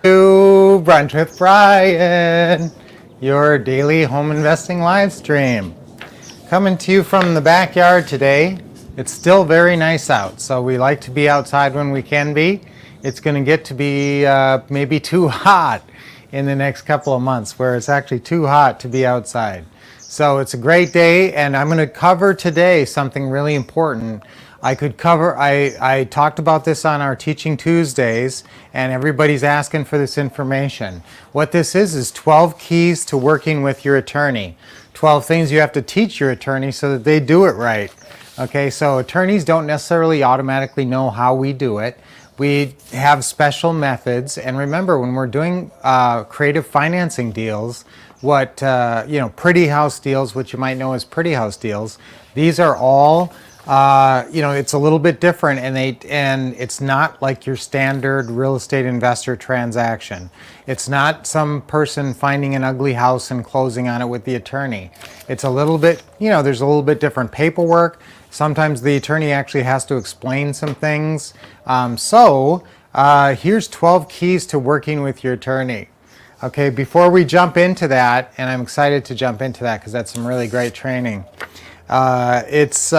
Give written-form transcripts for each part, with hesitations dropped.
To Brunch with Brian, your daily home investing live stream. Coming to you from the backyard today. It's still very nice out, so we like to be outside when we can be. It's going to get to be maybe too hot in the next couple of months, where it's actually too hot to be outside. So it's a great day, and I'm going to cover today something really important. I talked about this on our Teaching Tuesdays, and everybody's asking for this information. What this is 12 keys to working with your attorney. 12 things you have to teach your attorney so that they do it right. Okay, so attorneys don't necessarily automatically know how we do it. We have special methods, and remember, when we're doing creative financing deals, pretty house deals, which you might know as pretty house deals, these are all it's a little bit different, and it's not like your standard real estate investor transaction. It's not some person finding an ugly house and closing on it with the attorney. It's a little bit, there's a little bit different paperwork. Sometimes the attorney actually has to explain some things. Here's 12 keys to working with your attorney. Okay, before we jump into that, and I'm excited to jump into that because that's some really great training. It's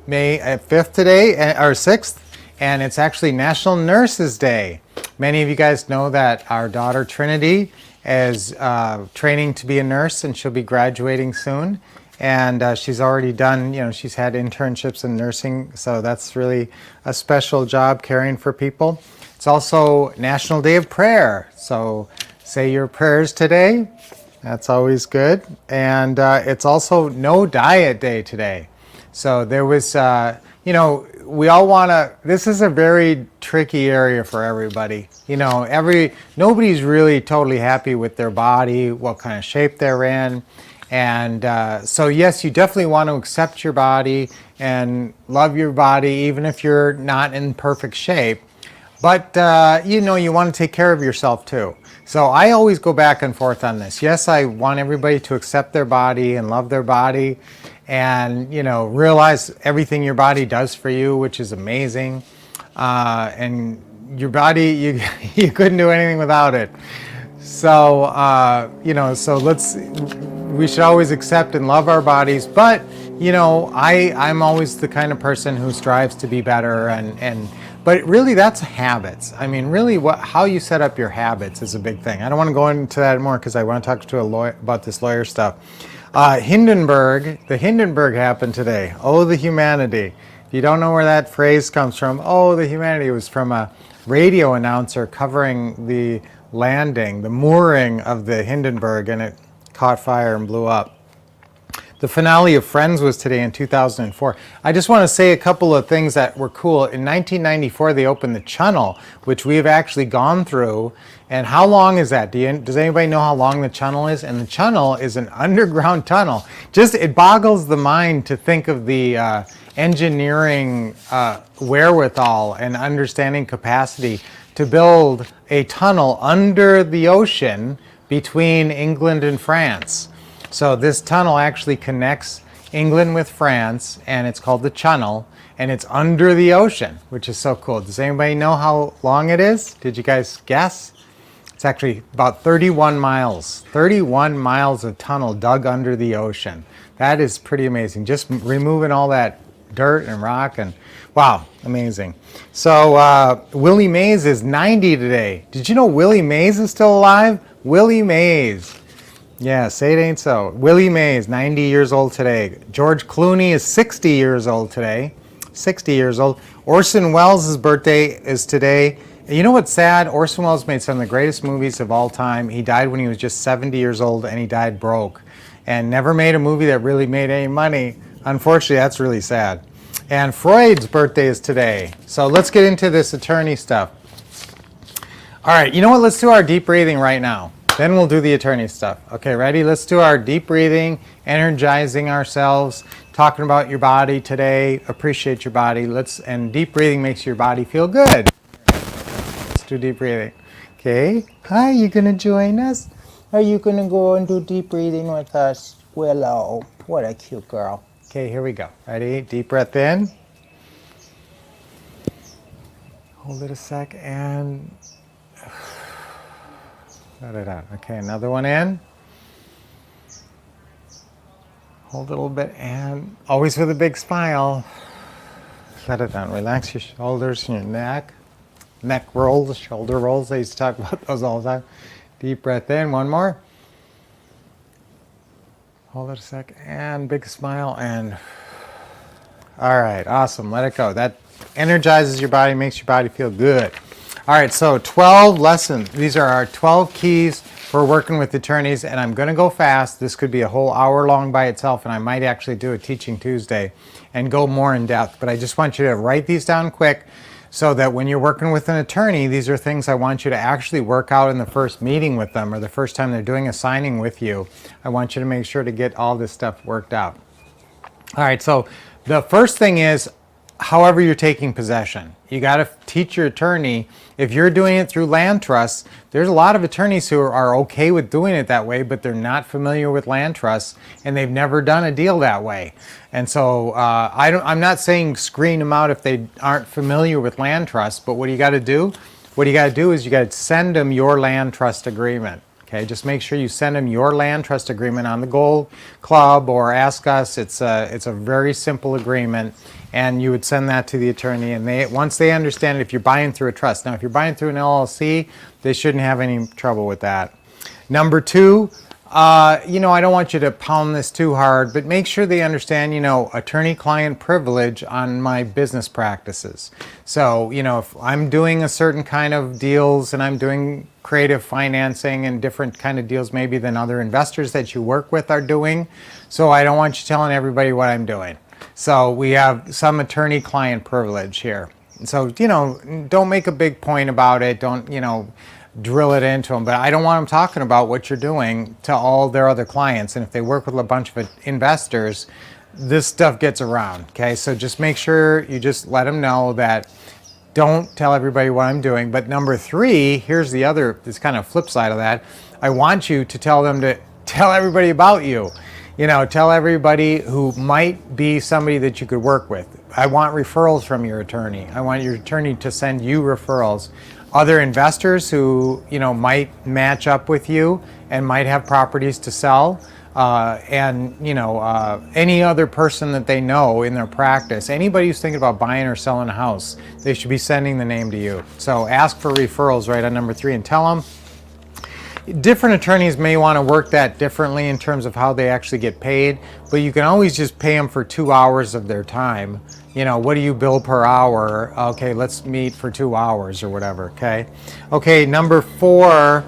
May 5th today, or 6th, and it's actually National Nurses Day. Many of you guys know that our daughter Trinity is training to be a nurse, and she'll be graduating soon. And she's already done, she's had internships in nursing, so that's really a special job caring for people. It's also National Day of Prayer, so say your prayers today. That's always good. And it's also No Diet Day today. So there was, we all want to, this is a very tricky area for everybody. Nobody's really totally happy with their body, what kind of shape they're in. And so yes, you definitely want to accept your body and love your body, even if you're not in perfect shape. But, you want to take care of yourself too. So I always go back and forth on this. Yes, I want everybody to accept their body and love their body and, realize everything your body does for you, which is amazing. And your body, you couldn't do anything without it. So, we should always accept and love our bodies. But, I'm always the kind of person who strives to be better but really that's habits. I mean, really how you set up your habits is a big thing. I don't want to go into that more because I want to talk to a lawyer about this lawyer stuff. The Hindenburg happened today. Oh, the humanity. If you don't know where that phrase comes from, oh, the humanity, was from a radio announcer covering the landing, the mooring of the Hindenburg, and it caught fire and blew up. The finale of Friends was today in 2004. I just want to say a couple of things that were cool. In 1994, they opened the Channel, which we've actually gone through. And how long is that? Does anybody know how long the Channel is? And the Channel is an underground tunnel. It boggles the mind to think of the engineering wherewithal and understanding capacity to build a tunnel under the ocean between England and France. So this tunnel actually connects England with France, and it's called the Channel, and it's under the ocean, which is so cool. Does anybody know how long it is? Did you guys guess? It's actually about 31 miles. 31 miles of tunnel dug under the ocean. That is pretty amazing. Just removing all that dirt and rock, and wow, amazing. So Willie Mays is 90 today. Did you know Willie Mays is still alive? Willie Mays. Yeah, say it ain't so. Willie Mays, 90 years old today. George Clooney is 60 years old today. 60 years old. Orson Welles' birthday is today. You know what's sad? Orson Welles made some of the greatest movies of all time. He died when he was just 70 years old, and he died broke. And never made a movie that really made any money. Unfortunately, that's really sad. And Freud's birthday is today. So let's get into this attorney stuff. All right, you know what? Let's do our deep breathing right now. Then we'll do the attorney stuff. Okay, ready? Let's do our deep breathing, energizing ourselves, talking about your body today. Appreciate your body. And deep breathing makes your body feel good. Let's do deep breathing. Okay. Hi, you gonna join us? Are you gonna go and do deep breathing with us? Willow, what a cute girl. Okay, here we go. Ready? Deep breath in. Hold it a sec and let it out. Okay, another one in. Hold it a little bit and always with a big smile. Let it down. Relax your shoulders and your neck. Neck rolls, shoulder rolls. I used to talk about those all the time. Deep breath in. One more. Hold it a sec and big smile and all right, awesome. Let it go. That energizes your body, makes your body feel good. All right, so 12 lessons. These are our 12 keys for working with attorneys, and I'm going to go fast. This could be a whole hour long by itself, and I might actually do a Teaching Tuesday and go more in depth. But I just want you to write these down quick so that when you're working with an attorney, these are things I want you to actually work out in the first meeting with them or the first time they're doing a signing with you. I want you to make sure to get all this stuff worked out. All right, so the first thing is, however you're taking possession. You got to teach your attorney. If you're doing it through land trusts, there's a lot of attorneys who are okay with doing it that way, but they're not familiar with land trusts and they've never done a deal that way. And so I'm not saying screen them out if they aren't familiar with land trusts, but what you got to do? What you got to do is you got to send them your land trust agreement. Okay, just make sure you send them your land trust agreement on the Gold Club or Ask Us. It's a very simple agreement, and you would send that to the attorney. And once they understand it, if you're buying through a trust. Now, if you're buying through an LLC, they shouldn't have any trouble with that. Number two, I don't want you to pound this too hard, but make sure they understand, attorney-client privilege on my business practices. So, if I'm doing a certain kind of deals and I'm doing creative financing and different kind of deals maybe than other investors that you work with are doing, so I don't want you telling everybody what I'm doing. So we have some attorney-client privilege here. So, don't make a big point about it. Don't, drill it into them, but I don't want them talking about what you're doing to all their other clients. And if they work with a bunch of investors, this stuff gets around. Okay, so just make sure you just let them know that don't tell everybody what I'm doing. But number three, here's this kind of flip side of that. I want you to tell them to tell everybody about you. Tell everybody who might be somebody that you could work with. I want referrals from your attorney. I want your attorney to send you referrals. Other investors who, might match up with you and might have properties to sell. Any other person that they know in their practice, anybody who's thinking about buying or selling a house, they should be sending the name to you. So ask for referrals right on number three and tell them. Different attorneys may want to work that differently in terms of how they actually get paid, but you can always just pay them for 2 hours of their time. What do you bill per hour? Okay, let's meet for 2 hours or whatever, okay? Okay, number four,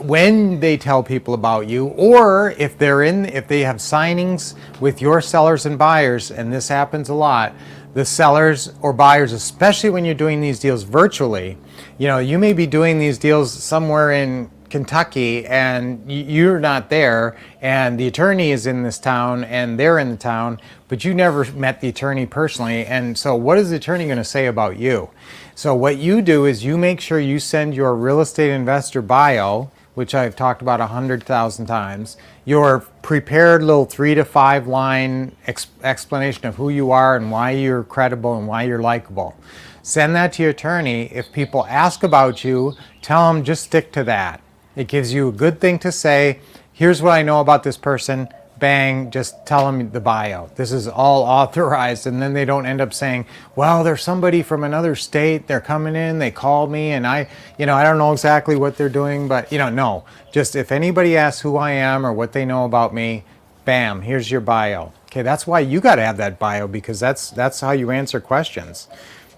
when they tell people about you, or if they have signings with your sellers and buyers, and this happens a lot, the sellers or buyers, especially when you're doing these deals virtually, you may be doing these deals somewhere in Kentucky and you're not there, and the attorney is in this town and they're in the town, but you never met the attorney personally. And so what is the attorney going to say about you? So what you do is you make sure you send your real estate investor bio, which I've talked about 100,000 times, your prepared little 3 to 5 line explanation of who you are and why you're credible and why you're likable. Send that to your attorney. If people ask about you, tell them just stick to that. It gives you a good thing to say. Here's what I know about this person. Bang, just tell them the bio. This is all authorized, and then they don't end up saying, well, there's somebody from another state, they're coming in, they called me, and I don't know exactly what they're doing, but no. Just if anybody asks who I am or what they know about me, bam, here's your bio. Okay, that's why you got to have that bio, because that's how you answer questions.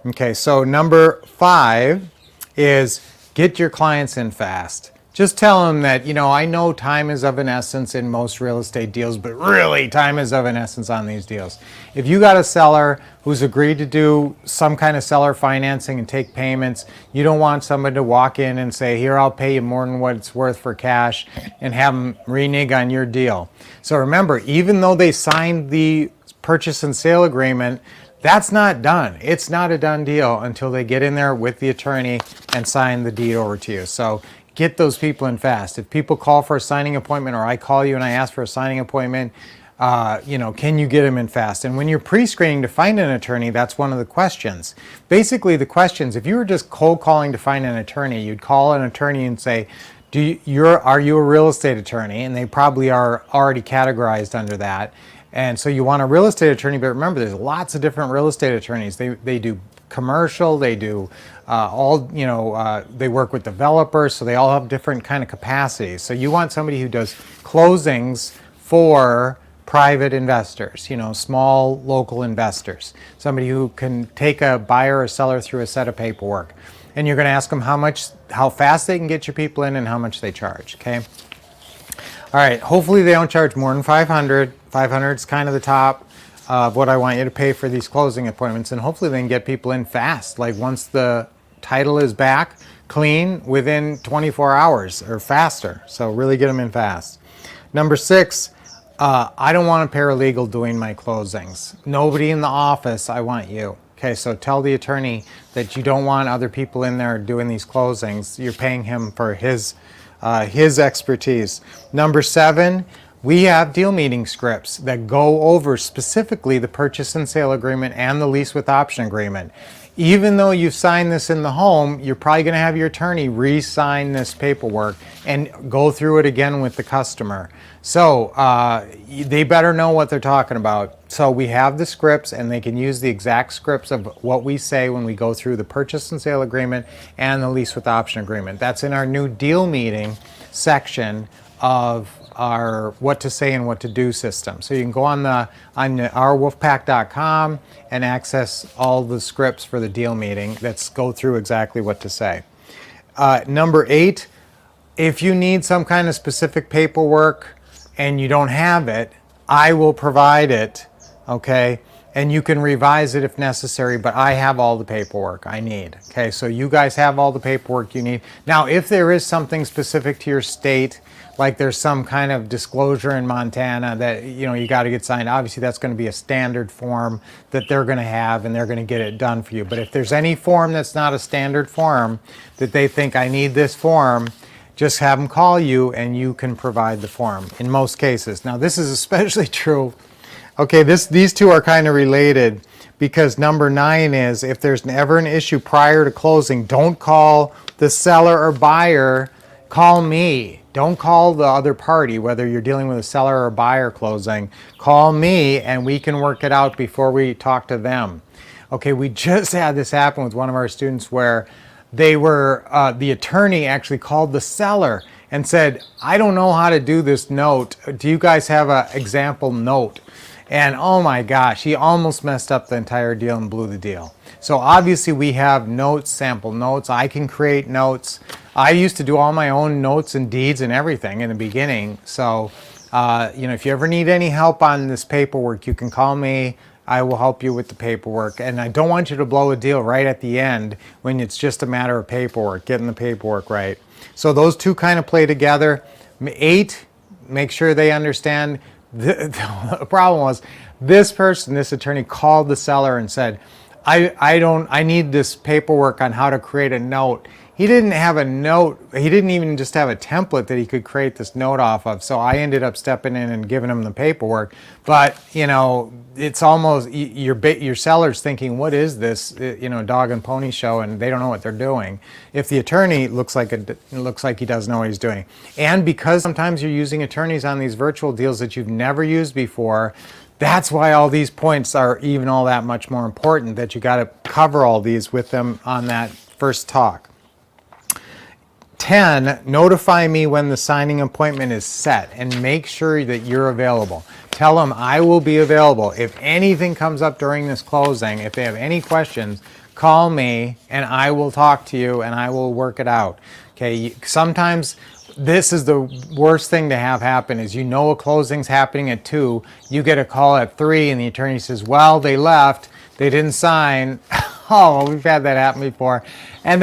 Okay, so number 5 is get your clients in fast. Just tell them that, I know time is of an essence in most real estate deals, but really time is of an essence on these deals. If you got a seller who's agreed to do some kind of seller financing and take payments, you don't want somebody to walk in and say, here, I'll pay you more than what it's worth for cash, and have them renege on your deal. So remember, even though they signed the purchase and sale agreement, that's not done. It's not a done deal until they get in there with the attorney and sign the deed over to you. So get those people in fast. If people call for a signing appointment, or I call you and I ask for a signing appointment, can you get them in fast? And when you're pre-screening to find an attorney, that's one of the questions. Basically, the questions, if you were just cold calling to find an attorney, you'd call an attorney and say, are you a real estate attorney? And they probably are already categorized under that. And so you want a real estate attorney, but remember, there's lots of different real estate attorneys. They do commercial, they do they work with developers, so they all have different kind of capacities. So you want somebody who does closings for private investors, small local investors, somebody who can take a buyer or seller through a set of paperwork. And you're going to ask them how fast they can get your people in and how much they charge, okay? All right, hopefully they don't charge more than $500. $500 is kind of the top of what I want you to pay for these closing appointments, and hopefully they can get people in fast. Like once the title is back, clean, within 24 hours or faster. So really get them in fast. Number 6, I don't want a paralegal doing my closings. Nobody in the office, I want you. Okay, so tell the attorney that you don't want other people in there doing these closings. You're paying him for his expertise. Number 7, we have deal meeting scripts that go over specifically the purchase and sale agreement and the lease with option agreement. Even though you've signed this in the home, you're probably going to have your attorney re-sign this paperwork and go through it again with the customer. So they better know what they're talking about. So we have the scripts, and they can use the exact scripts of what we say when we go through the purchase and sale agreement and the lease with option agreement. That's in our new deal meeting section of our what to say and what to do system. So you can go on ourwolfpack.com and access all the scripts for the deal meeting that go through exactly what to say. Number 8, if you need some kind of specific paperwork and you don't have it, I will provide it, okay? And you can revise it if necessary, but I have all the paperwork I need, okay? So you guys have all the paperwork you need. Now, if there is something specific to your state, like there's some kind of disclosure in Montana that you got to get signed, obviously that's going to be a standard form that they're going to have, and they're going to get it done for you. But if there's any form that's not a standard form that they think I need this form, just have them call you and you can provide the form in most cases. Now this is especially true. Okay, these two are kind of related, because number 9 is if there's ever an issue prior to closing, don't call the seller or buyer, call me. Don't call the other party, whether you're dealing with a seller or buyer closing. Call me and we can work it out before we talk to them. Okay, we just had this happen with one of our students where the attorney actually called the seller and said, I don't know how to do this note. Do you guys have an example note? And oh my gosh, he almost messed up the entire deal and blew the deal. So obviously we have notes, sample notes. I can create notes. I used to do all my own notes and deeds and everything in the beginning. So, if you ever need any help on this paperwork, you can call me. I will help you with the paperwork. And I don't want you to blow a deal right at the end when it's just a matter of paperwork, getting the paperwork right. So those two kind of play together. 8, make sure they understand. The problem was this attorney called the seller and said, I need this paperwork on how to create a note. He didn't have a note. He didn't even just have a template that he could create this note off of. So I ended up stepping in and giving him the paperwork. But, it's almost your seller's thinking, what is this, dog and pony show, and they don't know what they're doing. If the attorney looks like he does know what he's doing. And because sometimes you're using attorneys on these virtual deals that you've never used before, that's why all these points are even all that much more important, that you got to cover all these with them on that first talk. 10, notify me when the signing appointment is set and make sure that you're available. Tell them I will be available. If anything comes up during this closing, if they have any questions, call me and I will talk to you and I will work it out. Okay, sometimes this is the worst thing to have happen is a closing's happening at 2, you get a call at 3 and the attorney says, well, they left, they didn't sign. Oh, we've had that happen before. And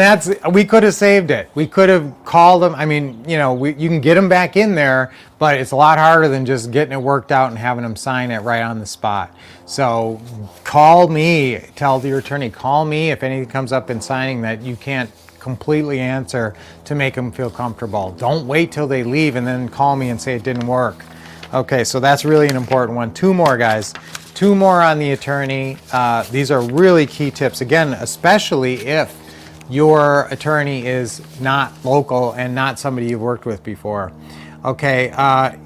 we could have saved it. We could have called them. I mean, you can get them back in there, but it's a lot harder than just getting it worked out and having them sign it right on the spot. So call me, tell your attorney, call me if anything comes up in signing that you can't completely answer to make them feel comfortable. Don't wait till they leave and then call me and say it didn't work. Okay, so that's really an important one. Two more, guys. Two more on the attorney. These are really key tips. Again, especially if your attorney is not local and not somebody you've worked with before. Okay,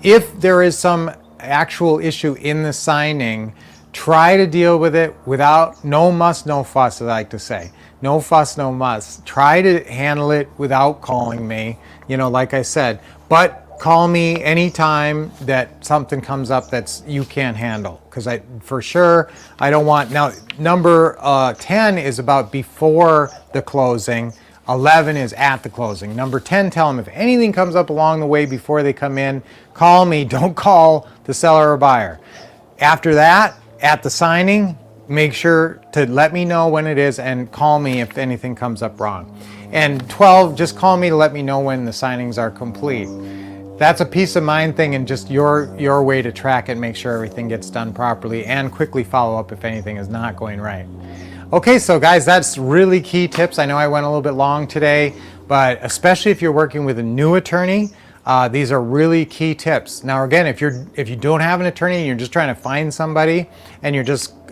if there is some actual issue in the signing, try to deal with it without, no muss, no fuss, I like to say. No fuss, no muss. Try to handle it without calling me, you know, like I said. But call me anytime that something comes up that's you can't handle, because for sure I don't want. Now, number 10 is about before the closing. 11 is at the closing. Number 10, tell them if anything comes up along the way before they come in, call me. Don't call the seller or buyer. After that, at the signing, make sure to let me know when it is and call me if anything comes up wrong. And 12, just call me to let me know when the signings are complete. That's a peace of mind thing, and just your way to track it, make sure everything gets done properly, and quickly follow up if anything is not going right. Okay, so guys, that's really key tips. I know I went a little bit long today, but especially if you're working with a new attorney, these are really key tips. Now, again, if you don't have an attorney and you're just trying to find somebody, and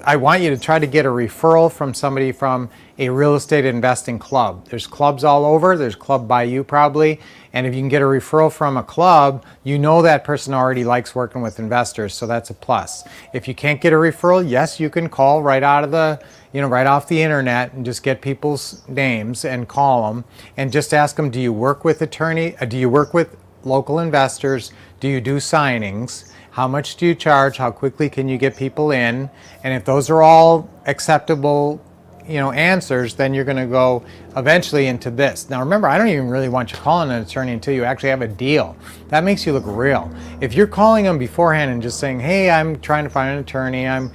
I want you to try to get a referral from somebody from a real estate investing club. There's clubs all over. There's Club by You probably. And if you can get a referral from a club, you know that person already likes working with investors, so that's a plus. If you can't get a referral, yes, you can call right out of the, right off the internet and just get people's names and call them and just ask them, do you work with do you work with local investors? Do you do signings? How much do you charge? How quickly can you get people in? And if those are all acceptable, answers, then you're going to go eventually into this. Now, remember, I don't even really want you calling an attorney until you actually have a deal. That makes you look real. If you're calling them beforehand and just saying, hey, I'm trying to find an attorney, I'm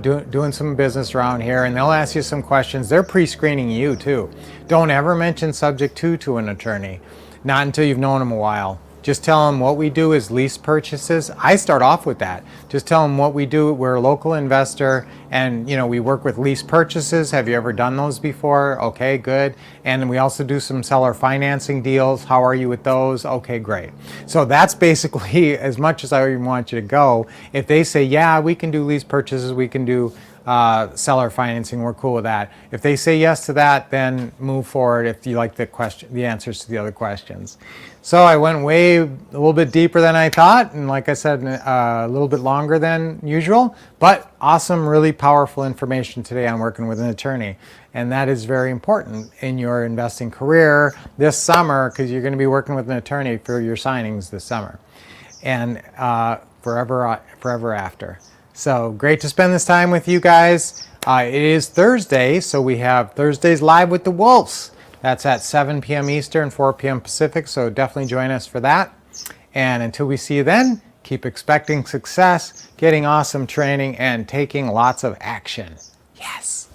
doing some business around here, and they'll ask you some questions, they're pre-screening you too. Don't ever mention subject to an attorney, not until you've known them a while. Just tell them what we do is lease purchases. I start off with that. Just tell them what we do. We're a local investor, and we work with lease purchases. Have you ever done those before? Okay, good. And we also do some seller financing deals. How are you with those? Okay, great. So that's basically as much as I even want you to go. If they say, yeah, we can do lease purchases, we can do seller financing, we're cool with that. If they say yes to that, then move forward if you like the answers to the other questions. So I went a little bit deeper than I thought, and like I said, a little bit longer than usual, but awesome, really powerful information today on working with an attorney. And that is very important in your investing career this summer, because you're going to be working with an attorney for your signings this summer and forever after. So great to spend this time with you guys. It is Thursday, so we have Thursdays Live with the Wolffs. That's at 7 p.m. Eastern, 4 p.m. Pacific, so definitely join us for that. And until we see you then, keep expecting success, getting awesome training, and taking lots of action. Yes.